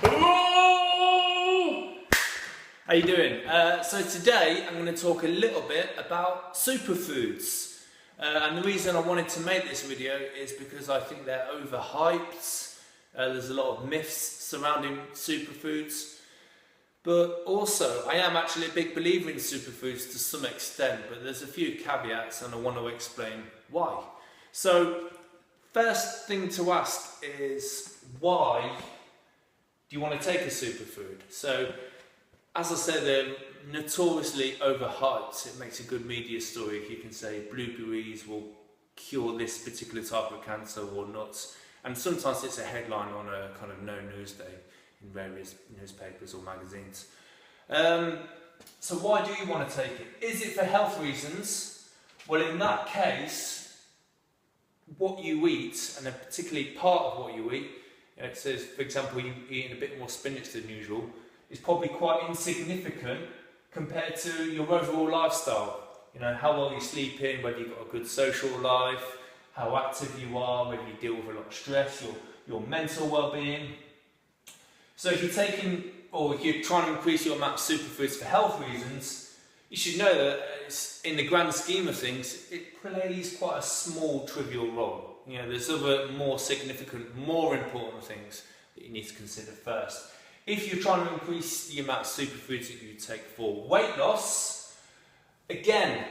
Hello! How you doing? So today I'm going to talk a little bit about superfoods. And the reason I wanted to make this video is because I think they're overhyped. There's a lot of myths surrounding superfoods. But also, I am actually a big believer in superfoods to some extent, but there's a few caveats and I want to explain why. So, first thing to ask is, why do you want to take a superfood? So, as I said, they're notoriously overhyped. It makes a good media story if you can say blueberries will cure this particular type of cancer or nuts. And sometimes it's a headline on a kind of no news day in various newspapers or magazines. So why do you want to take it? Is it for health reasons? Well, in that case, what you eat, and a particularly part of what you eat, it says, for example, you're eating a bit more spinach than usual, is probably quite insignificant compared to your overall lifestyle. You know, how well you sleep in, whether you've got a good social life, how active you are, whether you deal with a lot of stress, your mental well-being. So if you're taking, or if you're trying to increase your amount of superfoods for health reasons, you should know that in the grand scheme of things, it plays quite a small, trivial role. You know, there's other more significant, more important things that you need to consider first. If you're trying to increase the amount of superfoods that you take for weight loss, again,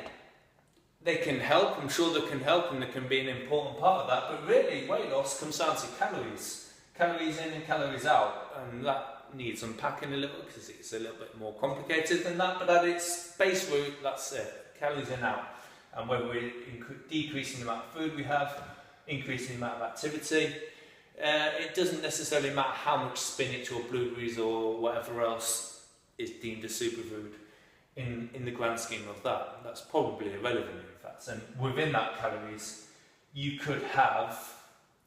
they can help. I'm sure they can help and they can be an important part of that. But really, weight loss comes down to calories. Calories in and calories out. And that needs unpacking a little because it's a little bit more complicated than that. But at its base root, that's it. Calories in and out. And whether we're decreasing the amount of food we have, increasing the amount of activity, it doesn't necessarily matter how much spinach or blueberries or whatever else is deemed a superfood in the grand scheme of that. That's probably irrelevant in fact. And within that calories, you could have,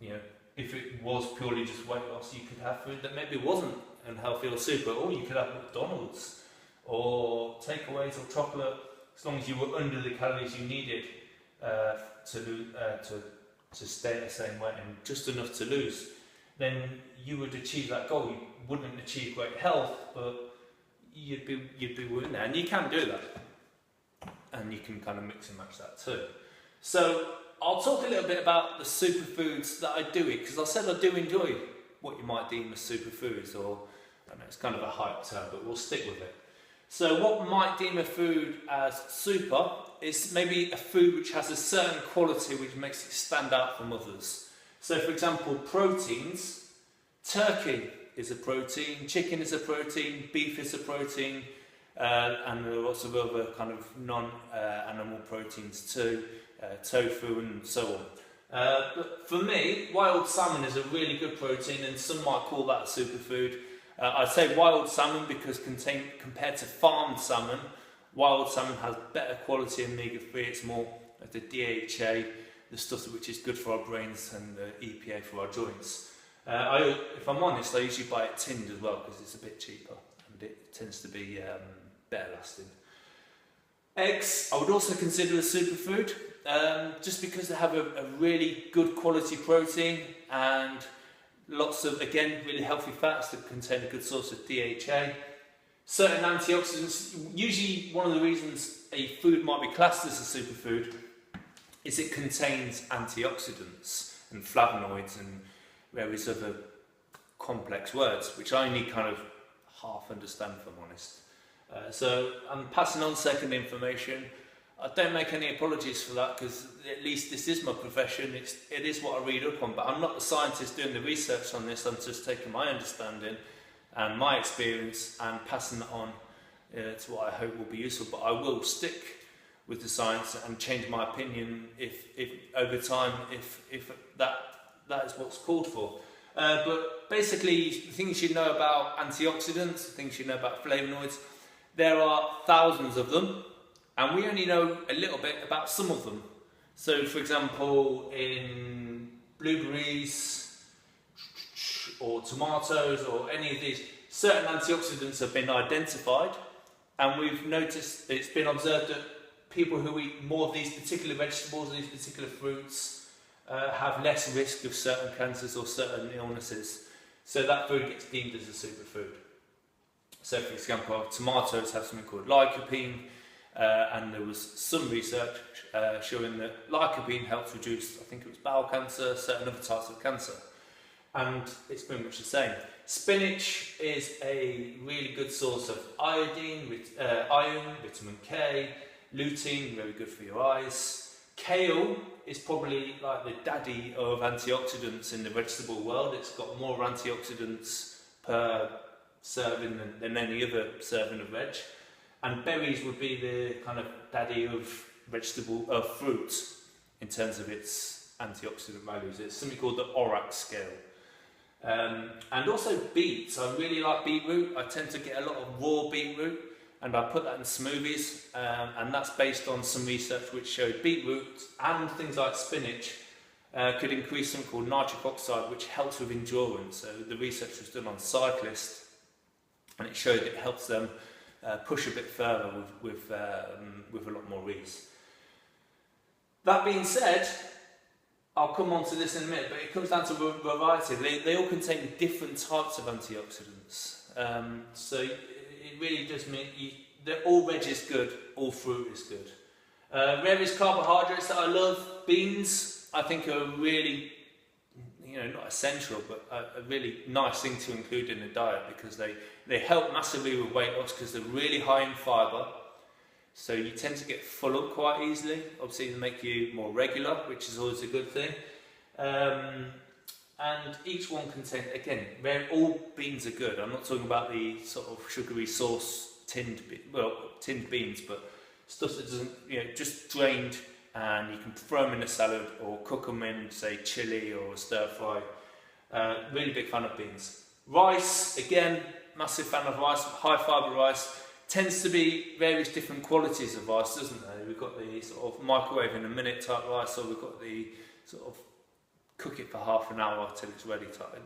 you know, if it was purely just weight loss, you could have food that maybe wasn't unhealthy or super, or you could have McDonald's or takeaways or chocolate, as long as you were under the calories you needed to stay the same weight and just enough to lose, then you would achieve that goal. You wouldn't achieve great health, but you'd be within there, and you can do that, and you can kind of mix and match that too. So I'll talk a little bit about the superfoods that I do eat, because I said I do enjoy what you might deem as superfoods, or I know it's kind of a hype term, but we'll stick with it. So what might deem a food as super is maybe a food which has a certain quality which makes it stand out from others. So for example, proteins, turkey is a protein, chicken is a protein, beef is a protein, and there are lots of other kind of non-animal proteins too, tofu and so on. But for me, wild salmon is a really good protein, and some might call that a superfood. I say wild salmon because compared to farmed salmon, wild salmon has better quality omega-3. It's more of the DHA, the stuff which is good for our brains, and the EPA for our joints. If I'm honest, I usually buy it tinned as well because it's a bit cheaper and it tends to be better lasting. Eggs, I would also consider a superfood, just because they have a really good quality protein and lots of, again, really healthy fats that contain a good source of DHA. Certain antioxidants. Usually one of the reasons a food might be classed as a superfood is it contains antioxidants and flavonoids and various other complex words, which I only kind of half understand, if I'm honest. So I'm passing on second information. I don't make any apologies for that, because at least this is my profession, it is what I read up on, but I'm not the scientist doing the research on this. I'm just taking my understanding and my experience and passing it on to what I hope will be useful. But I will stick with the science and change my opinion if over time, if that is what's called for. But basically, things you know about antioxidants, things you know about flavonoids, there are thousands of them. And we only know a little bit about some of them. So, for example, in blueberries or tomatoes or any of these, certain antioxidants have been identified, and we've noticed, it's been observed that people who eat more of these particular vegetables, these particular fruits, have less risk of certain cancers or certain illnesses. So that food gets deemed as a superfood. So for example, tomatoes have something called lycopene, and there was some research showing that lycopene helps reduce, I think it was bowel cancer, certain other types of cancer. And it's pretty much the same. Spinach is a really good source of iodine, iron, vitamin K, lutein, very good for your eyes. Kale is probably like the daddy of antioxidants in the vegetable world. It's got more antioxidants per serving than any other serving of veg. And berries would be the kind of daddy of fruit in terms of its antioxidant values. It's something called the ORAC scale. And also beets. I really like beetroot. I tend to get a lot of raw beetroot, and I put that in smoothies, and that's based on some research which showed beetroot and things like spinach could increase something called nitric oxide, which helps with endurance. So the research was done on cyclists, and it showed it helps them push a bit further with a lot more ease. That being said, I'll come on to this in a minute, but it comes down to variety. They all contain different types of antioxidants. So it really does mean that all veg is good, all fruit is good. Various carbohydrates that I love. Beans, I think, are really, not essential, but a really nice thing to include in the diet, because they help massively with weight loss because they're really high in fibre. So you tend to get full up quite easily. Obviously they make you more regular, which is always a good thing. And each one contains, again, all beans are good. I'm not talking about the sort of sugary sauce tinned beans, but stuff that doesn't, just drained, and you can throw them in a salad or cook them in, say, chili or stir fry. Really big fan of beans. Rice, again, massive fan of rice, high fibre rice. Tends to be various different qualities of rice, doesn't there? We've got the sort of microwave in a minute type rice, or we've got the sort of cook it for half an hour till it's ready type.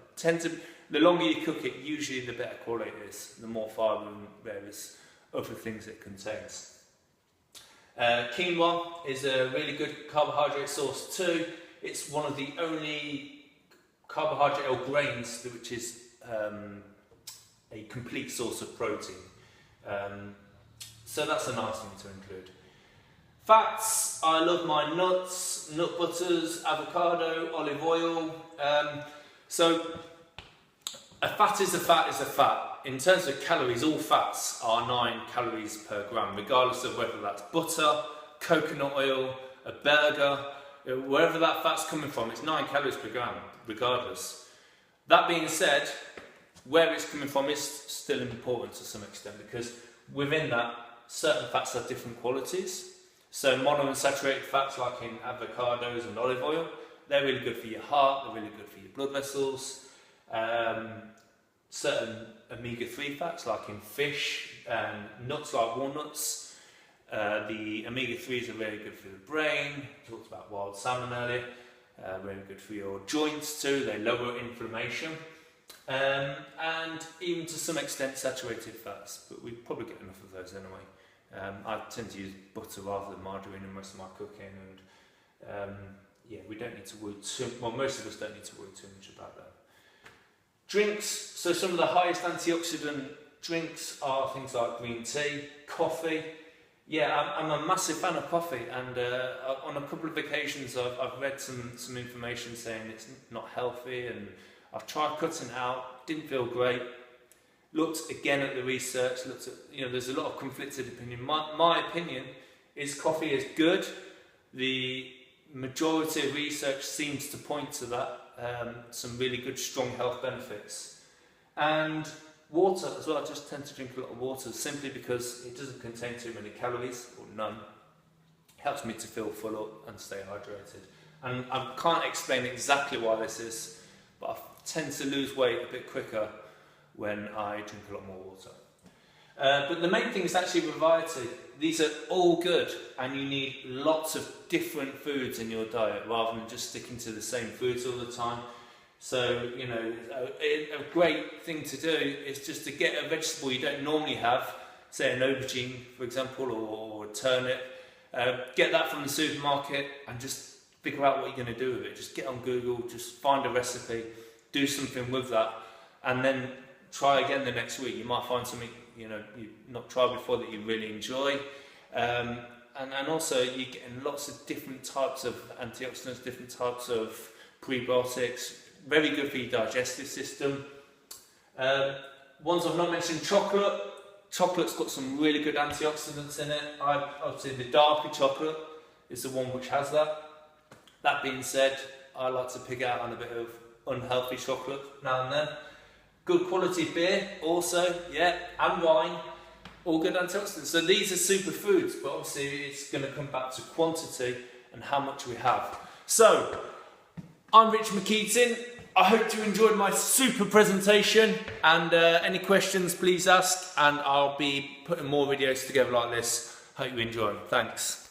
The longer you cook it, usually the better quality it is, the more fibre and various other things it contains. Quinoa is a really good carbohydrate source too. It's one of the only carbohydrate or grains which is a complete source of protein. So that's a nice thing to include. Fats, I love my nuts, nut butters, avocado, olive oil. So a fat is a fat is a fat. In terms of calories, all fats are 9 calories per gram, regardless of whether that's butter, coconut oil, a burger, wherever that fat's coming from, it's 9 calories per gram, regardless. That being said, where it's coming from is still important to some extent, because within that, certain fats have different qualities. So monounsaturated fats, like in avocados and olive oil, they're really good for your heart, they're really good for your blood vessels. Certain omega-3 fats, like in fish and nuts like walnuts, the omega-3s are very good for the brain. We talked about wild salmon earlier, very good for your joints too, they lower inflammation. And even to some extent saturated fats, but we probably get enough of those anyway. I tend to use butter rather than margarine in most of my cooking, and we don't need to worry most of us don't need to worry too much about that. Drinks, so some of the highest antioxidant drinks are things like green tea, coffee. Yeah, I'm a massive fan of coffee, and on a couple of occasions I've read some information saying it's not healthy, and I've tried cutting it out, didn't feel great. Looked again at the research, looked at, there's a lot of conflicted opinion. My opinion is coffee is good. The majority of research seems to point to that, some really good strong health benefits. And water as well, I just tend to drink a lot of water simply because it doesn't contain too many calories, or none. It helps me to feel full up and stay hydrated. And I can't explain exactly why this is, but I tend to lose weight a bit quicker when I drink a lot more water. But the main thing is actually variety. These are all good, and you need lots of different foods in your diet rather than just sticking to the same foods all the time. So, a great thing to do is just to get a vegetable you don't normally have, say an aubergine, for example, or a turnip. Get that from the supermarket and just figure out what you're going to do with it. Just get on Google, just find a recipe, do something with that, and then try again the next week. You might find something you've not tried before that you really enjoy. And also you're getting lots of different types of antioxidants, different types of prebiotics, very good for your digestive system. Ones I've not mentioned, chocolate. Chocolate's got some really good antioxidants in it. I'd say the darker chocolate is the one which has that. That being said, I like to pick out on a bit of unhealthy chocolate now and then. Good quality beer also, yeah, and wine, all good antioxidants. So these are superfoods, but obviously it's going to come back to quantity and how much we have. So, I'm Rich McKeaton. I hope you enjoyed my super presentation, and any questions please ask, and I'll be putting more videos together like this. Hope you enjoy them. Thanks.